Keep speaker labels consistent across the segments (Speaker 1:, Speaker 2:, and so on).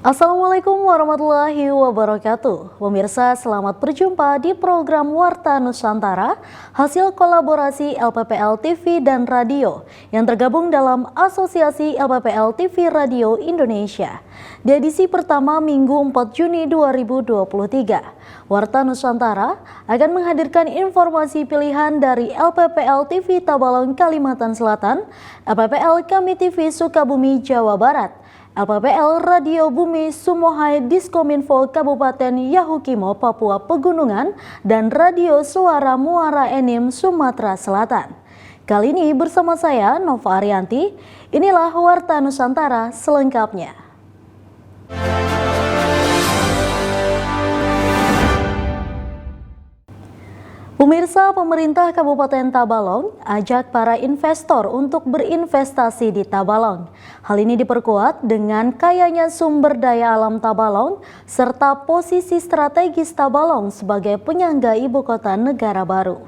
Speaker 1: Assalamualaikum warahmatullahi wabarakatuh. Pemirsa, selamat berjumpa di program Warta Nusantara, hasil kolaborasi LPPL TV dan Radio yang tergabung dalam Asosiasi LPPL TV Radio Indonesia. Di edisi pertama Minggu 4 Juni 2023, Warta Nusantara akan menghadirkan informasi pilihan dari LPPL TV Tabalong Kalimantan Selatan, LPPL Kami TV Sukabumi Jawa Barat, LPPL Radio Bumi Sumohai Diskominfo Kabupaten Yahukimo Papua Pegunungan, dan Radio Suara Muara Enim Sumatera Selatan. Kali ini bersama saya Nova Arianti, inilah Warta Nusantara selengkapnya. Pemirsa, pemerintah Kabupaten Tabalong ajak para investor untuk berinvestasi di Tabalong. Hal ini diperkuat dengan kayanya sumber daya alam Tabalong serta posisi strategis Tabalong sebagai penyangga ibu kota negara baru.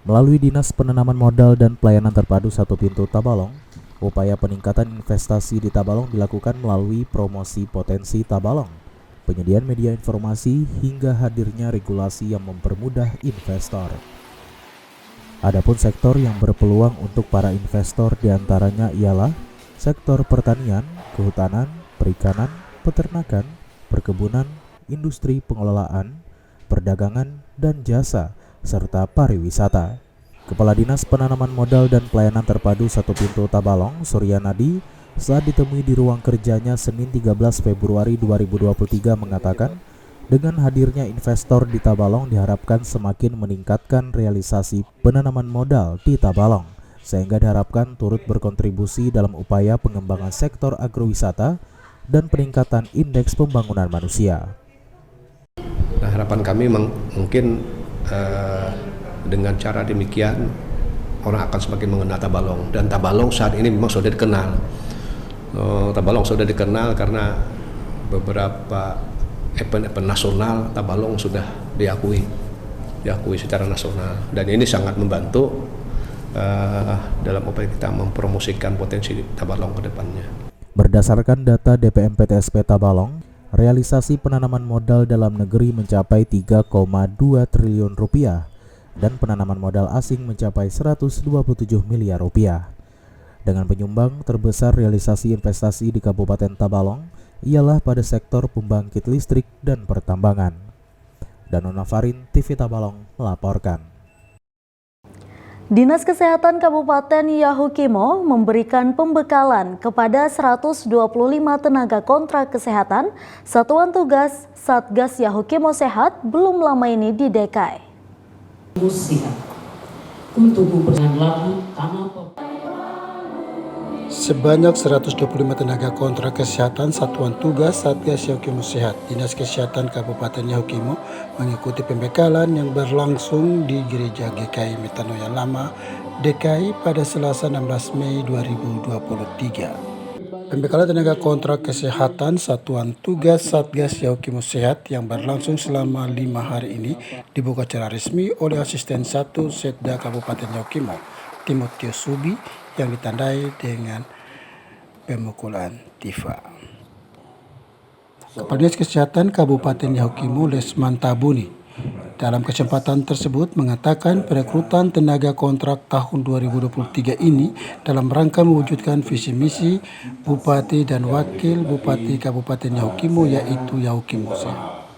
Speaker 2: Melalui Dinas Penanaman Modal dan Pelayanan Terpadu Satu Pintu Tabalong, upaya peningkatan investasi di Tabalong dilakukan melalui promosi potensi Tabalong, penyediaan media informasi, hingga hadirnya regulasi yang mempermudah investor. Adapun sektor yang berpeluang untuk para investor diantaranya ialah sektor pertanian, kehutanan, perikanan, peternakan, perkebunan, industri pengelolaan, perdagangan, dan jasa, serta pariwisata. Kepala Dinas Penanaman Modal dan Pelayanan Terpadu Satu Pintu Tabalong, Suryanadi, saat ditemui di ruang kerjanya Senin 13 Februari 2023 mengatakan, dengan hadirnya investor di Tabalong diharapkan semakin meningkatkan realisasi penanaman modal di Tabalong, sehingga diharapkan turut berkontribusi dalam upaya pengembangan sektor agrowisata dan peningkatan indeks pembangunan manusia.
Speaker 3: Nah, harapan kami mungkin dengan cara demikian orang akan semakin mengenal Tabalong, dan Tabalong saat ini memang sudah dikenal. Tabalong sudah dikenal karena beberapa event nasional Tabalong sudah diakui secara nasional, dan ini sangat membantu dalam upaya kita mempromosikan potensi Tabalong ke depannya.
Speaker 2: Berdasarkan data DPMPTSP Tabalong, realisasi penanaman modal dalam negeri mencapai 3,2 triliun rupiah dan penanaman modal asing mencapai 127 miliar rupiah. Dengan penyumbang terbesar realisasi investasi di Kabupaten Tabalong ialah pada sektor pembangkit listrik dan pertambangan. Danona Farin, TV Tabalong melaporkan.
Speaker 1: Dinas Kesehatan Kabupaten Yahukimo memberikan pembekalan kepada 125 tenaga kontrak kesehatan Satuan Tugas Satgas Yahukimo Sehat belum lama ini di DKI.
Speaker 4: Sebanyak 125 tenaga kontrak kesehatan Satuan Tugas Satgas Yahukimo Sehat Dinas Kesehatan Kabupaten Yahukimo mengikuti pembekalan yang berlangsung di Gereja GKI Metanoia Lama, DKI pada Selasa 16 Mei 2023. Pembekalan tenaga kontrak kesehatan Satuan Tugas Satgas Yahukimo Sehat yang berlangsung selama 5 hari ini dibuka secara resmi oleh Asisten 1 Setda Kabupaten Yahukimo, Timotius Subi, yang ditandai dengan pemukulan tifa. Kepala Dinas Kesehatan Kabupaten Yahukimo Lesman Tabuni dalam kesempatan tersebut mengatakan perekrutan tenaga kontrak tahun 2023 ini dalam rangka mewujudkan visi misi Bupati dan Wakil Bupati Kabupaten Yahukimo, yaitu Yahukimo Sehat.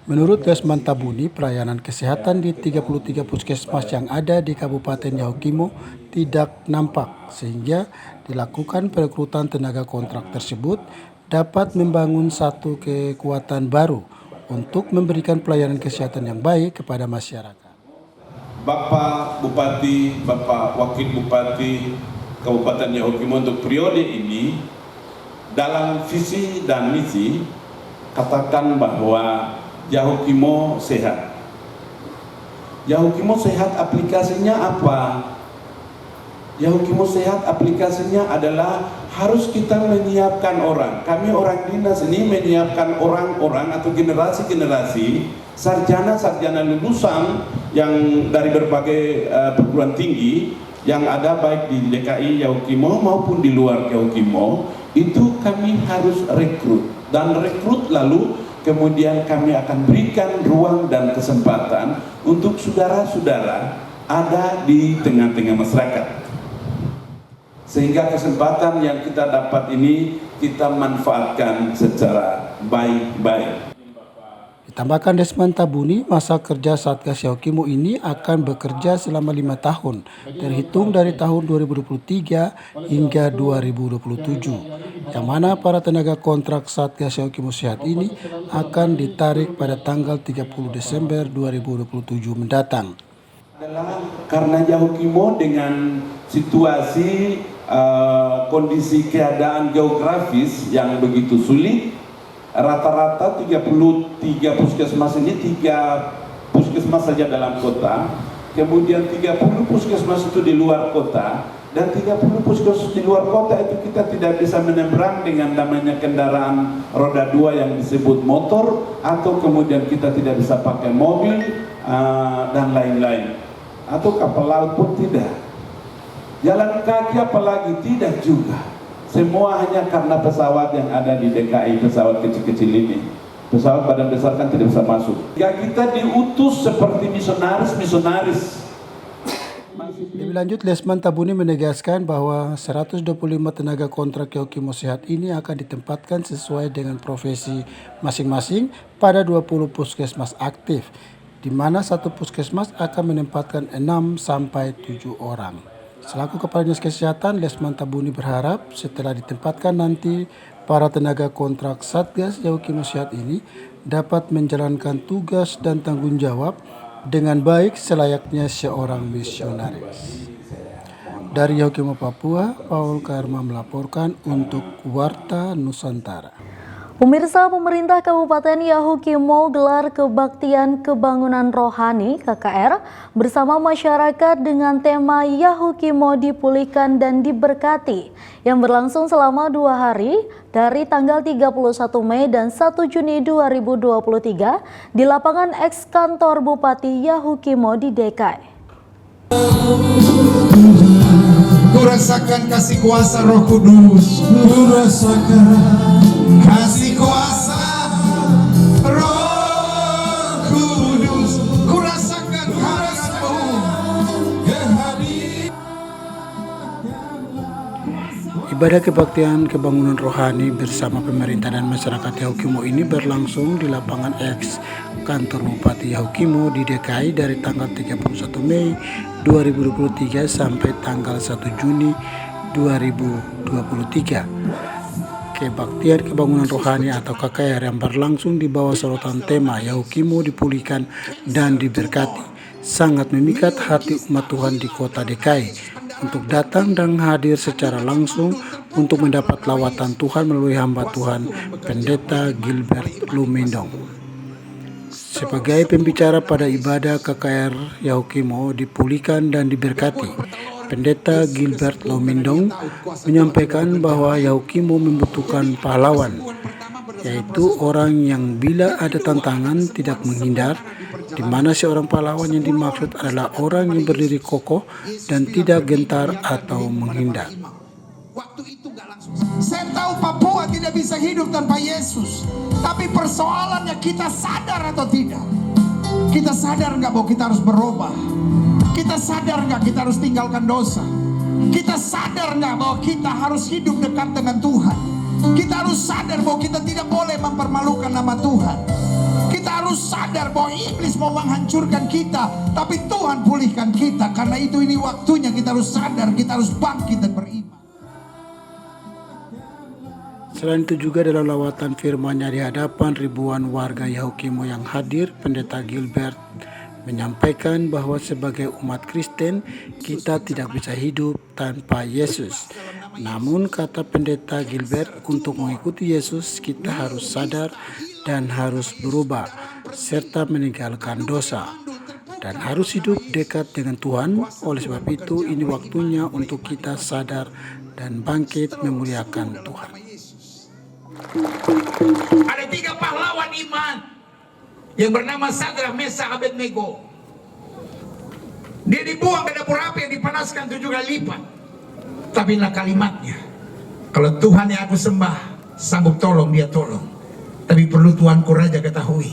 Speaker 4: Menurut Lesman Tabuni, pelayanan kesehatan di 33 puskesmas yang ada di Kabupaten Yahukimo tidak nampak, sehingga dilakukan perekrutan tenaga kontrak tersebut dapat membangun satu kekuatan baru untuk memberikan pelayanan kesehatan yang baik kepada masyarakat.
Speaker 5: Bapak Bupati, Bapak Wakil Bupati Kabupaten Yahukimo untuk periode ini, dalam visi dan misi katakan bahwa Yahukimo Sehat. Yahukimo Sehat aplikasinya apa? Yahukimo Sehat aplikasinya adalah harus kita menyiapkan orang. Kami orang dinas ini menyiapkan orang-orang atau generasi-generasi sarjana-sarjana lulusan yang dari berbagai perguruan tinggi yang ada baik di DKI Yahukimo maupun di luar Yahukimo, itu kami harus rekrut, dan rekrut lalu kemudian kami akan berikan ruang dan kesempatan untuk saudara-saudara ada di tengah-tengah masyarakat, sehingga kesempatan yang kita dapat ini kita manfaatkan secara baik-baik.
Speaker 4: Ditambahkan Desmond Tabuni, masa kerja Satgas Yahukimo ini akan bekerja selama 5 tahun, terhitung dari tahun 2023 hingga 2027, yang mana para tenaga kontrak Satgas Yahukimo Sehat ini akan ditarik pada tanggal 30 Desember 2027 mendatang.
Speaker 5: Adalah karena Yahukimo dengan situasi kondisi keadaan geografis yang begitu sulit, rata-rata 33 puskesmas ini 3 puskesmas saja dalam kota, kemudian 30 puskesmas itu di luar kota, dan 30 puskesmas di luar kota itu kita tidak bisa menyeberang dengan namanya kendaraan roda 2 yang disebut motor, atau kemudian kita tidak bisa pakai mobil dan lain-lain, atau kapal laut pun tidak, jalan kaki apalagi tidak juga. Semua hanya karena pesawat yang ada di DKI, pesawat kecil-kecil ini. Pesawat badan besar kan tidak bisa masuk. Ya, kita diutus seperti misionaris.
Speaker 4: Lebih lanjut, Desmond Tabuni menegaskan bahwa 125 tenaga kontrak Yahukimo Sehat ini akan ditempatkan sesuai dengan profesi masing-masing pada 20 puskesmas aktif, di mana satu puskesmas akan menempatkan 6 sampai 7 orang. Selaku Kepala Dinas Kesehatan, Desmond Tabuni berharap setelah ditempatkan nanti, para tenaga kontrak Satgas Yahukimo Sehat ini dapat menjalankan tugas dan tanggung jawab dengan baik selayaknya seorang misionaris. Dari Yahukimo Papua, Paul Karma melaporkan untuk Warta Nusantara.
Speaker 1: Pemirsa, pemerintah Kabupaten Yahukimo gelar kebaktian kebangunan rohani KKR bersama masyarakat dengan tema Yahukimo dipulihkan dan diberkati yang berlangsung selama 2 hari dari tanggal 31 Mei dan 1 Juni 2023 di lapangan eks kantor Bupati Yahukimo di DKI.
Speaker 6: Ku rasakan kasih kuasa Roh Kudus, ku rasakan kasih kuasa Roh Kudus, ku rasakan hadirat-Mu, kehadiran.
Speaker 4: Ibadah kebaktian kebangunan rohani bersama pemerintah dan masyarakat Yahukimo ini berlangsung di lapangan eks kantor Bupati Yahukimo di DKI dari tanggal 31 Mei 2023 sampai tanggal 1 Juni 2023. Kebaktian kebangunan rohani atau KKR yang berlangsung di bawah sorotan tema Yahukimo dipulihkan dan diberkati sangat memikat hati umat Tuhan di kota DKI untuk datang dan hadir secara langsung untuk mendapat lawatan Tuhan melalui hamba Tuhan Pendeta Gilbert Lumindong. Sebagai pembicara pada ibadah KKR Yahukimo dipulihkan dan diberkati, Pendeta Gilbert Lumindong menyampaikan bahwa Yahukimo membutuhkan pahlawan, yaitu orang yang bila ada tantangan tidak menghindar, di mana seorang pahlawan yang dimaksud adalah orang yang berdiri kokoh dan tidak gentar atau menghindar.
Speaker 6: Saya tahu Papua tidak bisa hidup tanpa Yesus, tapi persoalannya kita sadar atau tidak. Kita sadar nggak bahwa kita harus berubah? Kita sadar nggak kita harus tinggalkan dosa? Kita sadar nggak bahwa kita harus hidup dekat dengan Tuhan? Kita harus sadar bahwa kita tidak boleh mempermalukan nama Tuhan. Kita harus sadar bahwa iblis mau menghancurkan kita, tapi Tuhan pulihkan kita. Karena itu ini waktunya kita harus sadar, kita harus bangkit dan beriman.
Speaker 4: Selain itu juga dalam lawatan firman-Nya di hadapan ribuan warga Yahukimo yang hadir, Pendeta Gilbert menyampaikan bahwa sebagai umat Kristen kita tidak bisa hidup tanpa Yesus. Namun kata Pendeta Gilbert, untuk mengikuti Yesus kita harus sadar dan harus berubah serta meninggalkan dosa dan harus hidup dekat dengan Tuhan. Oleh sebab itu ini waktunya untuk kita sadar dan bangkit memuliakan Tuhan.
Speaker 7: Ada 3 pahlawan iman yang bernama Sadrak, Mesak, Abednego. Dia dibuang ke dapur api yang dipanaskan 7 kali lipat. Tapi inilah kalimatnya. Kalau Tuhan yang aku sembah sanggup tolong, dia tolong. Tapi perlu Tuanku Raja ketahui,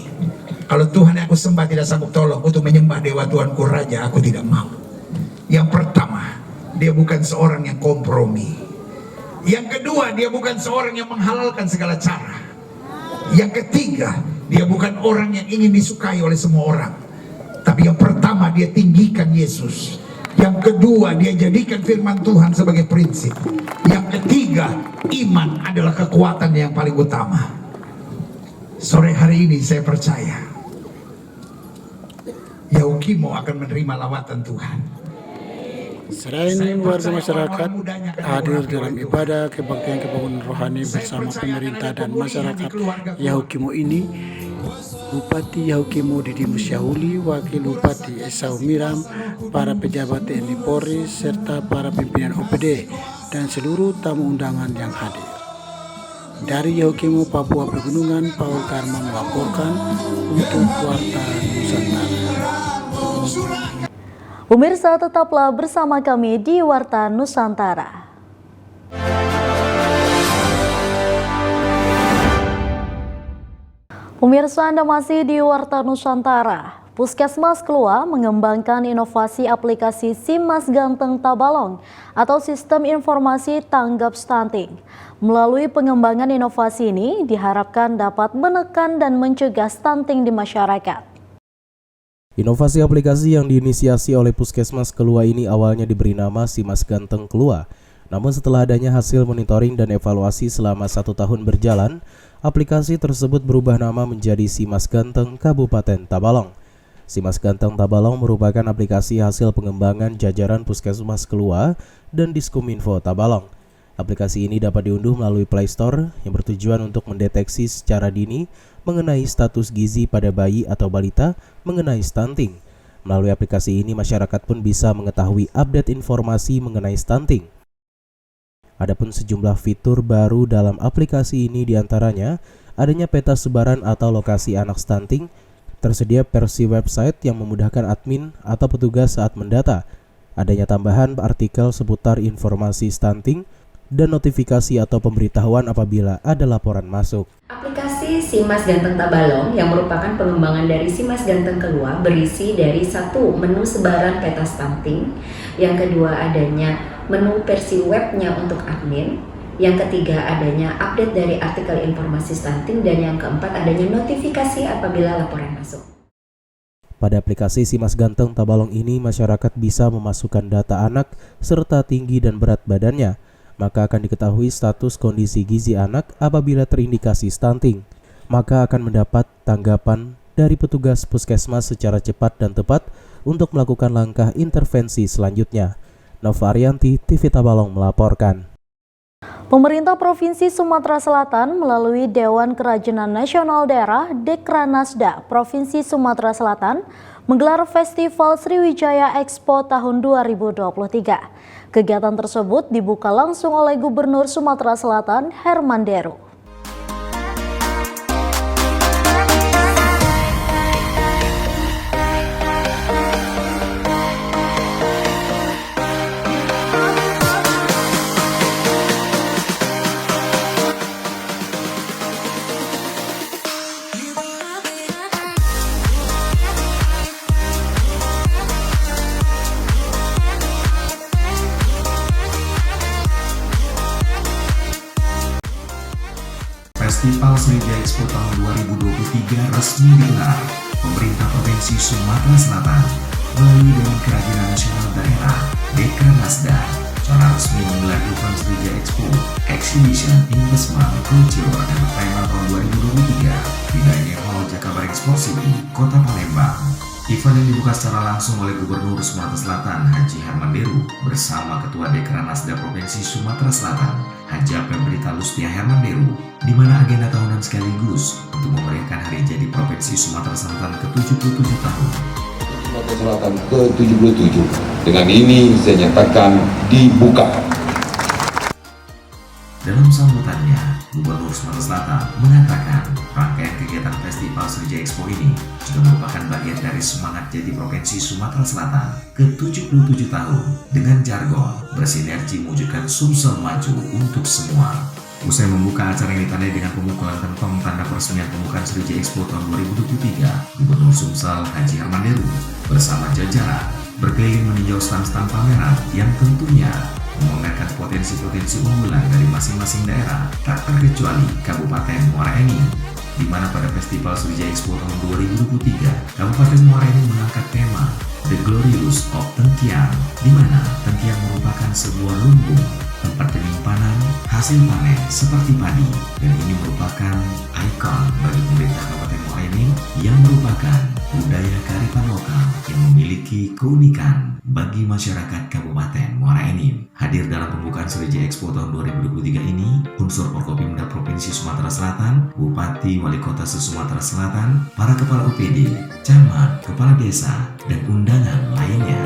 Speaker 7: kalau Tuhan yang aku sembah tidak sanggup tolong, untuk menyembah dewa Tuanku Raja aku tidak mau. Yang pertama, dia bukan seorang yang kompromi. Yang kedua, dia bukan seorang yang menghalalkan segala cara. Yang ketiga, dia bukan orang yang ingin disukai oleh semua orang. Tapi yang pertama, dia tinggikan Yesus. Yang kedua, dia jadikan firman Tuhan sebagai prinsip. Yang ketiga, iman adalah kekuatan yang paling utama. Sore hari ini saya percaya Yahukimo akan menerima lawatan Tuhan.
Speaker 4: Selain warga masyarakat hadir dalam ibadah kebaktian kebangunan rohani bersama pemerintah dan masyarakat Yahukimo ini, Bupati Yahukimo Didimus Syahuli, Wakil Bupati Esau Miram, para pejabat TNI Polri, serta para pimpinan OPD dan seluruh tamu undangan yang hadir. Dari Yahukimo, Papua Pegunungan, Paul Karma melaporkan untuk Warta Nusantara.
Speaker 1: Pemirsa, tetaplah bersama kami di Warta Nusantara. Pemirsa, Anda masih di Warta Nusantara. Puskesmas Kelua mengembangkan inovasi aplikasi SIMAS Ganteng Tabalong atau Sistem Informasi Tanggap Stunting. Melalui pengembangan inovasi ini diharapkan dapat menekan dan mencegah stunting di masyarakat.
Speaker 2: Inovasi aplikasi yang diinisiasi oleh Puskesmas Kelua ini awalnya diberi nama SIMAS Ganteng Kelua. Namun setelah adanya hasil monitoring dan evaluasi selama 1 tahun berjalan, aplikasi tersebut berubah nama menjadi SIMAS Ganteng Kabupaten Tabalong. SIMAS Ganteng Tabalong merupakan aplikasi hasil pengembangan jajaran Puskesmas Kelua dan Diskominfo Tabalong. Aplikasi ini dapat diunduh melalui Play Store yang bertujuan untuk mendeteksi secara dini mengenai status gizi pada bayi atau balita mengenai stunting. Melalui aplikasi ini masyarakat pun bisa mengetahui update informasi mengenai stunting. Adapun sejumlah fitur baru dalam aplikasi ini diantaranya adanya peta sebaran atau lokasi anak stunting, tersedia versi website yang memudahkan admin atau petugas saat mendata, adanya tambahan artikel seputar informasi stunting, dan notifikasi atau pemberitahuan apabila ada laporan masuk.
Speaker 8: Aplikasi SIMAS Ganteng Tabalong yang merupakan pengembangan dari SIMAS Ganteng Kelua berisi dari 1. Menu sebaran peta stunting, yang kedua adanya menu versi webnya untuk admin, yang ketiga adanya update dari artikel informasi stunting, dan yang keempat adanya notifikasi apabila laporan masuk.
Speaker 2: Pada aplikasi SIMAS Ganteng Tabalong ini masyarakat bisa memasukkan data anak serta tinggi dan berat badannya. Maka akan diketahui status kondisi gizi anak apabila terindikasi stunting. Maka akan mendapat tanggapan dari petugas puskesmas secara cepat dan tepat untuk melakukan langkah intervensi selanjutnya. Nova Arianti, TV Tabalong melaporkan.
Speaker 1: Pemerintah Provinsi Sumatera Selatan melalui Dewan Kerajinan Nasional Daerah Dekranasda Provinsi Sumatera Selatan menggelar Festival Sriwijaya Expo tahun 2023. Kegiatan tersebut dibuka langsung oleh Gubernur Sumatera Selatan Herman Deru.
Speaker 9: Festival Sriwijaya Expo tahun 2023 resmi digelar pemerintah Provinsi Sumatera Selatan melalui Dewan Kerajinan Nasional Daerah Dekranasda secara resmi menggelar event Sriwijaya Expo Exhibition Investment Culture Entertainment tahun 2023 di Dining Hall Jakabaring Sport City, Kota Palembang. Event yang dibuka secara langsung oleh Gubernur Sumatera Selatan Haji Herman Deru bersama Ketua Dekranasda Provinsi Sumatera Selatan Haji Pemberita Lustia Herman Deru, di mana agenda tahunan sekaligus untuk memeriahkan hari jadi Provinsi Sumatera Selatan ke-77 tahun.
Speaker 10: Sumatera Selatan ke-77. Dengan ini saya nyatakan dibuka.
Speaker 9: Dalam sambutannya, Gubernur Sumatera Selatan mengatakan rangkaian kegiatan Festival Sriwijaya Expo ini juga merupakan bagian dari semangat Jadi Provinsi Sumatera Selatan ke-77 tahun dengan jargon bersinergi mewujudkan Sumsel maju untuk semua. Usai membuka acara yang ditandai dengan pemukulan kantong tanda peresmian pembukaan Sriwijaya Expo tahun 2023, Gubernur Sumsel Haji Herman Deru bersama jajaran berkeliling meninjau stand-stand pameran yang tentunya memamerkan potensi-potensi unggulan dari masing-masing daerah, tak terkecuali Kabupaten Muara Enim, di mana pada Festival Sriwijaya Expo tahun 2023, Kabupaten Muara Enim mengangkat tema The Glorious of Tengkiang, di mana Tengkiang merupakan sebuah lumbung tempat penyimpanan hasil panen seperti padi, dan ini merupakan ikon bagi pemerintah Kabupaten Muara Enim yang merupakan budaya kearifan lokal yang memiliki keunikan bagi masyarakat Kabupaten Muara Enim. Hadir dalam pembukaan Sriwijaya Expo tahun 2023 ini, unsur Forkopimda Provinsi Sumatera Selatan, Bupati Wali Kota se-Sumatera Selatan, para kepala UPD, camat, kepala desa, dan undangan lainnya.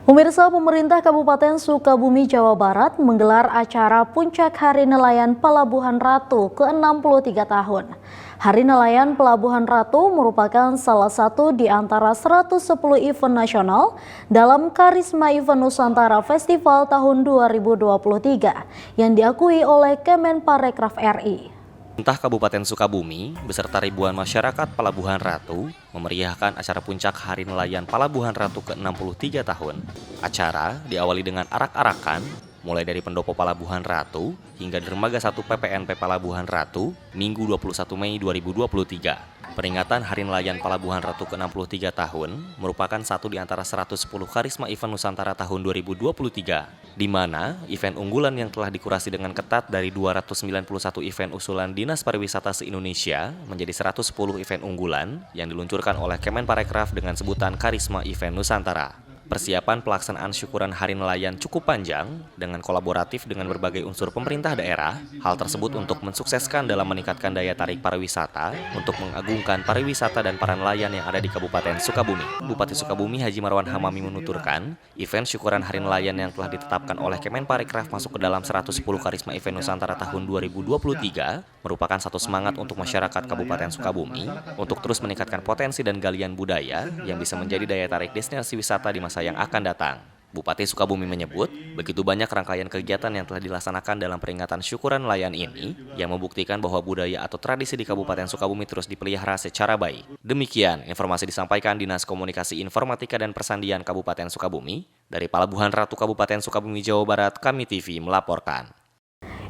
Speaker 1: Pemirsa, pemerintah Kabupaten Sukabumi, Jawa Barat menggelar acara Puncak Hari Nelayan Pelabuhan Ratu ke-63 tahun. Hari Nelayan Pelabuhan Ratu merupakan salah satu di antara 110 event nasional dalam Karisma Event Nusantara Festival tahun 2023 yang diakui oleh Kemenparekraf RI.
Speaker 11: Pemerintah Kabupaten Sukabumi beserta ribuan masyarakat Pelabuhan Ratu memeriahkan acara Puncak Hari Nelayan Pelabuhan Ratu ke-63 tahun. Acara diawali dengan arak-arakan mulai dari pendopo Pelabuhan Ratu hingga dermaga 1 PPNP Pelabuhan Ratu Minggu 21 Mei 2023. Peringatan Hari Nelayan Pelabuhan Ratu ke-63 tahun merupakan satu di antara 110 Karisma Event Nusantara tahun 2023, di mana event unggulan yang telah dikurasi dengan ketat dari 291 event usulan Dinas Pariwisata se-Indonesia menjadi 110 event unggulan yang diluncurkan oleh Kemenparekraf dengan sebutan Karisma Event Nusantara. Persiapan pelaksanaan syukuran Hari Nelayan cukup panjang dengan kolaboratif dengan berbagai unsur pemerintah daerah. Hal tersebut untuk mensukseskan dalam meningkatkan daya tarik pariwisata untuk mengagungkan pariwisata dan para nelayan yang ada di Kabupaten Sukabumi. Bupati Sukabumi Haji Marwan Hamami menuturkan, event syukuran Hari Nelayan yang telah ditetapkan oleh Kemenparekraf masuk ke dalam 110 Karisma Event Nusantara tahun 2023 merupakan satu semangat untuk masyarakat Kabupaten Sukabumi untuk terus meningkatkan potensi dan galian budaya yang bisa menjadi daya tarik destinasi wisata di masa yang akan datang. Bupati Sukabumi menyebut, begitu banyak rangkaian kegiatan yang telah dilaksanakan dalam peringatan syukuran nelayan ini yang membuktikan bahwa budaya atau tradisi di Kabupaten Sukabumi terus dipelihara secara baik. Demikian informasi disampaikan Dinas Komunikasi Informatika dan Persandian Kabupaten Sukabumi. Dari Pelabuhan Ratu Kabupaten Sukabumi, Jawa Barat, Kami TV melaporkan.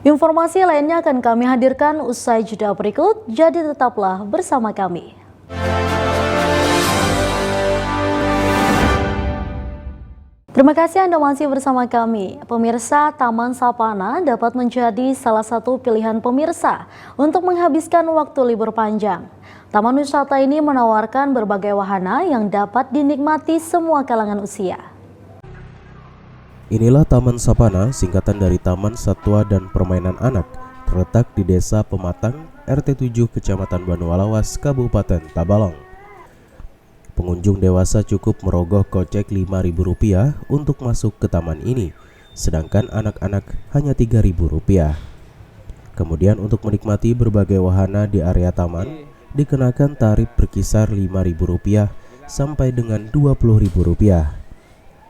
Speaker 1: Informasi lainnya akan kami hadirkan usai jeda berikut, jadi tetaplah bersama kami. Terima kasih Anda masih bersama kami. Pemirsa, Taman Sapana dapat menjadi salah satu pilihan pemirsa untuk menghabiskan waktu libur panjang. Taman wisata ini menawarkan berbagai wahana yang dapat dinikmati semua kalangan usia.
Speaker 2: Inilah Taman Sapana, singkatan dari Taman Satwa dan Permainan Anak, terletak di Desa Pematang, RT 7, Kecamatan Banualawas, Kabupaten Tabalong. Pengunjung dewasa cukup merogoh kocek Rp5.000 untuk masuk ke taman ini, sedangkan anak-anak hanya Rp3.000. Kemudian untuk menikmati berbagai wahana di area taman, dikenakan tarif berkisar Rp5.000 sampai dengan Rp20.000.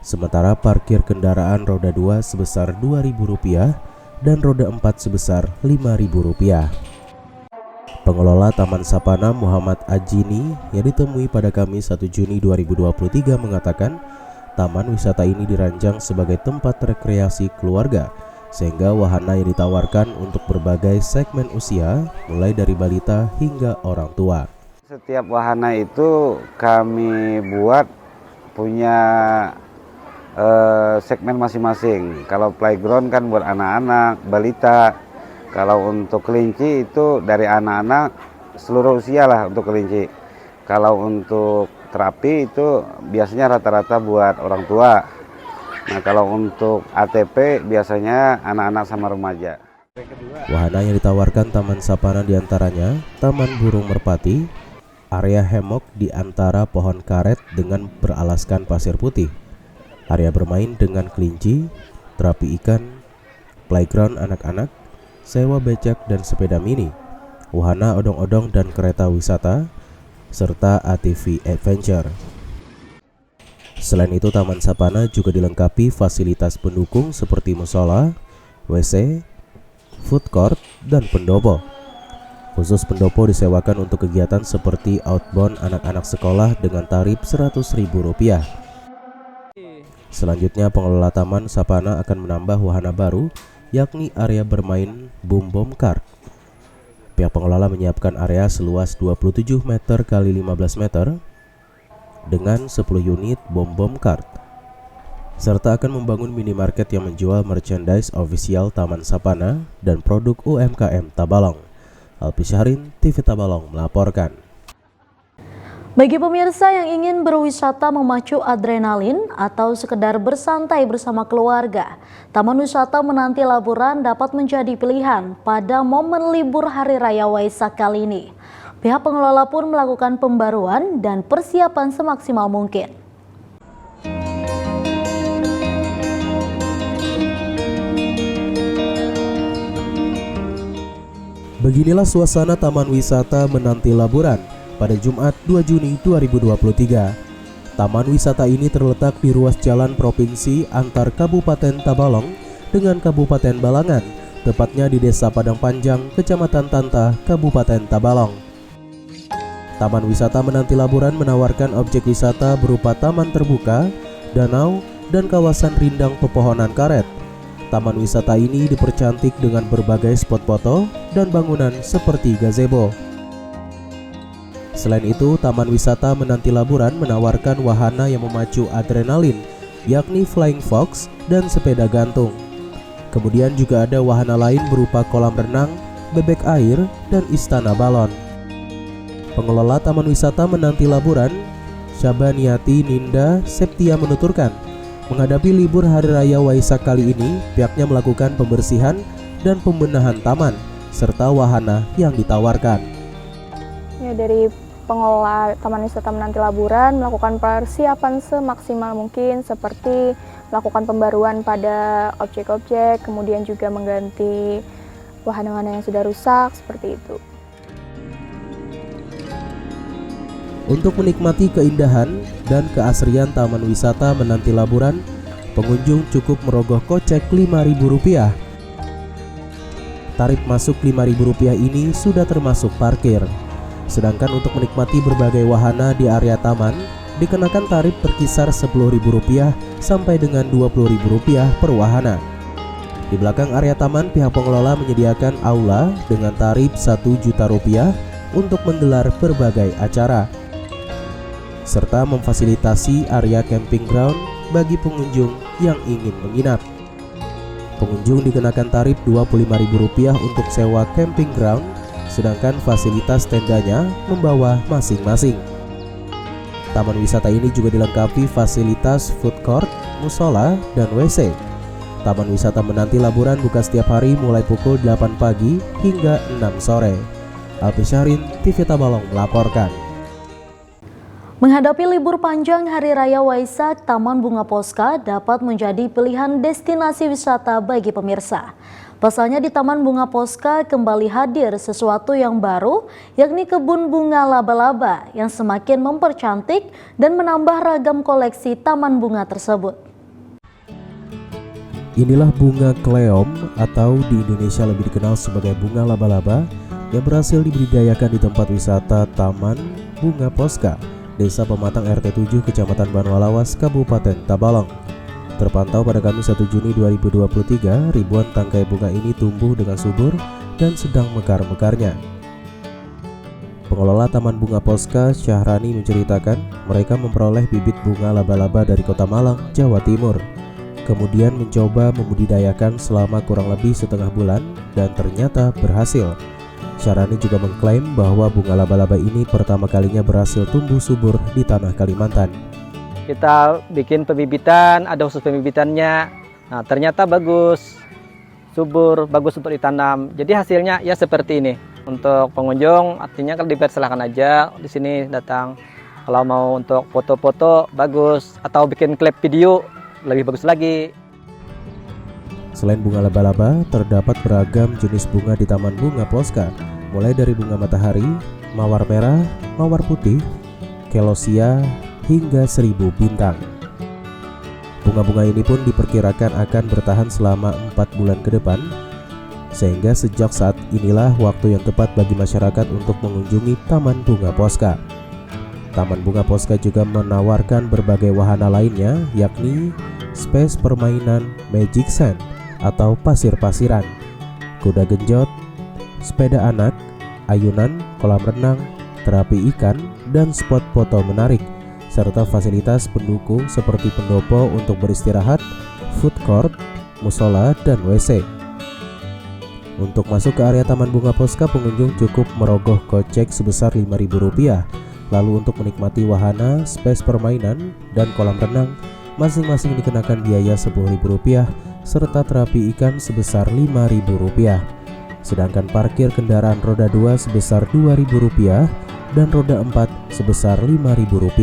Speaker 2: Sementara parkir kendaraan roda 2 sebesar Rp2.000 dan roda 4 sebesar Rp5.000. Pengelola Taman Sapana Muhammad Ajini yang ditemui pada Kamis 1 Juni 2023 mengatakan taman wisata ini dirancang sebagai tempat rekreasi keluarga sehingga wahana yang ditawarkan untuk berbagai segmen usia mulai dari balita hingga orang tua.
Speaker 12: Setiap wahana itu kami buat punya segmen masing-masing. Kalau playground kan buat anak-anak, balita. Kalau untuk kelinci itu dari anak-anak seluruh usia lah untuk kelinci. Kalau untuk terapi itu biasanya rata-rata buat orang tua. Nah kalau untuk ATP biasanya anak-anak sama remaja.
Speaker 2: Wahana yang ditawarkan Taman Sapana diantaranya Taman Burung Merpati, area hemok di antara pohon karet dengan beralaskan pasir putih, area bermain dengan kelinci, terapi ikan, playground anak-anak, sewa becak dan sepeda mini, wahana odong-odong dan kereta wisata, serta ATV adventure. Selain itu, Taman Sapana juga dilengkapi fasilitas pendukung seperti musola, WC, food court, dan pendopo. Khusus pendopo disewakan untuk kegiatan seperti outbound anak-anak sekolah dengan tarif Rp100.000. Selanjutnya, pengelola Taman Sapana akan menambah wahana baru, yakni area bermain boom kart. Pihak pengelola menyiapkan area seluas 27 meter x 15 meter dengan 10 unit bom kart, serta akan membangun minimarket yang menjual merchandise official Taman Sapana dan produk UMKM Tabalong. Alpi Syahrin, TV Tabalong melaporkan.
Speaker 1: Bagi pemirsa yang ingin berwisata memacu adrenalin atau sekedar bersantai bersama keluarga, Taman Wisata Menanti Laburan dapat menjadi pilihan pada momen libur Hari Raya Waisak kali ini. Pihak pengelola pun melakukan pembaruan dan persiapan semaksimal mungkin.
Speaker 2: Beginilah suasana Taman Wisata Menanti Laburan pada Jumat 2 Juni 2023. Taman wisata ini terletak di ruas jalan provinsi antar Kabupaten Tabalong dengan Kabupaten Balangan, tepatnya di Desa Padang Panjang, Kecamatan Tanta, Kabupaten Tabalong. Taman Wisata Menanti Laburan menawarkan objek wisata berupa taman terbuka, danau, dan kawasan rindang pepohonan karet. Taman wisata ini dipercantik dengan berbagai spot foto dan bangunan seperti gazebo. Selain itu, Taman Wisata Menanti Laburan menawarkan wahana yang memacu adrenalin, yakni flying fox dan sepeda gantung. Kemudian juga ada wahana lain berupa kolam renang, bebek air, dan istana balon. Pengelola Taman Wisata Menanti Laburan, Syabaniati Ninda Septia menuturkan, menghadapi libur Hari Raya Waisak kali ini, pihaknya melakukan pembersihan dan pembenahan taman serta wahana yang ditawarkan.
Speaker 13: Ya, dari pengelola Taman Wisata Menanti Laburan melakukan persiapan semaksimal mungkin seperti melakukan pembaruan pada objek-objek, kemudian juga mengganti wahana-wahana yang sudah rusak seperti itu.
Speaker 2: Untuk menikmati keindahan dan keasrian Taman Wisata Menanti Laburan, pengunjung cukup merogoh kocek Rp5.000. Tarif masuk Rp5.000 ini sudah termasuk parkir. Sedangkan untuk menikmati berbagai wahana di area taman, dikenakan tarif berkisar Rp10.000 sampai dengan Rp20.000 per wahana. Di belakang area taman, pihak pengelola menyediakan aula dengan tarif Rp1 juta untuk menggelar berbagai acara, serta memfasilitasi area camping ground bagi pengunjung yang ingin menginap. Pengunjung dikenakan tarif Rp25.000 untuk sewa camping ground, sedangkan fasilitas tendanya membawa masing-masing. Taman wisata ini juga dilengkapi fasilitas food court, musola, dan WC. Taman Wisata Menanti Laburan buka setiap hari mulai pukul 8 pagi hingga 6 sore. Alpi Syahrin, TV Tabalong melaporkan.
Speaker 1: Menghadapi libur panjang Hari Raya Waisak, Taman Bunga Posca dapat menjadi pilihan destinasi wisata bagi pemirsa. Pasalnya di Taman Bunga Posca kembali hadir sesuatu yang baru, yakni kebun bunga laba-laba yang semakin mempercantik dan menambah ragam koleksi taman bunga tersebut.
Speaker 2: Inilah bunga kleom atau di Indonesia lebih dikenal sebagai bunga laba-laba yang berhasil dibudidayakan di tempat wisata Taman Bunga Posca, Desa Pematang RT 7 Kecamatan Banwalawas, Kabupaten Tabalong. Terpantau pada Kamis 1 Juni 2023, ribuan tangkai bunga ini tumbuh dengan subur dan sedang mekar-mekarnya. Pengelola Taman Bunga Posca, Syahrani, menceritakan mereka memperoleh bibit bunga laba-laba dari Kota Malang, Jawa Timur. Kemudian mencoba membudidayakan selama kurang lebih setengah bulan dan ternyata berhasil. Syahrani juga mengklaim bahwa bunga laba-laba ini pertama kalinya berhasil tumbuh subur di tanah Kalimantan.
Speaker 14: Kita bikin pembibitan, ada khusus pembibitannya. Nah, ternyata bagus, subur, bagus untuk ditanam. Jadi hasilnya ya seperti ini. Untuk pengunjung, artinya kalau dipersilahkan aja di sini datang. Kalau mau untuk foto-foto bagus atau bikin klip video lebih bagus lagi.
Speaker 2: Selain bunga laba-laba, terdapat beragam jenis bunga di Taman Bunga Poska, mulai dari bunga matahari, mawar merah, mawar putih, kelosia, hingga 1000 bintang. Bunga-bunga ini pun diperkirakan akan bertahan selama 4 bulan ke depan, sehingga sejak saat inilah waktu yang tepat bagi masyarakat untuk mengunjungi Taman Bunga Poska. Taman Bunga Poska juga menawarkan berbagai wahana lainnya, yakni space permainan Magic Sand atau pasir-pasiran, kuda genjot, sepeda anak, ayunan, kolam renang, terapi ikan, dan spot foto menarik, serta fasilitas pendukung seperti pendopo untuk beristirahat, food court, musola, dan WC. Untuk masuk ke area Taman Bunga Poska, pengunjung cukup merogoh kocek sebesar Rp5.000. Lalu untuk menikmati wahana, space permainan, dan kolam renang, masing-masing dikenakan biaya Rp10.000 serta terapi ikan sebesar Rp5.000. Sedangkan parkir kendaraan roda 2 sebesar Rp2.000 dan roda 4 sebesar Rp5.000.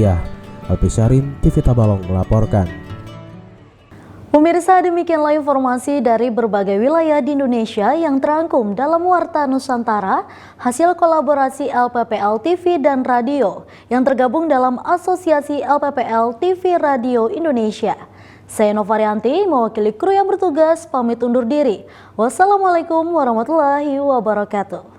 Speaker 2: Alpi Syarin, TV Tabalong melaporkan.
Speaker 1: Pemirsa, demikianlah informasi dari berbagai wilayah di Indonesia yang terangkum dalam Warta Nusantara, hasil kolaborasi LPPL TV dan Radio yang tergabung dalam Asosiasi LPPL TV Radio Indonesia. Saya Nova Rianti, mewakili kru yang bertugas, pamit undur diri. Wassalamualaikum warahmatullahi wabarakatuh.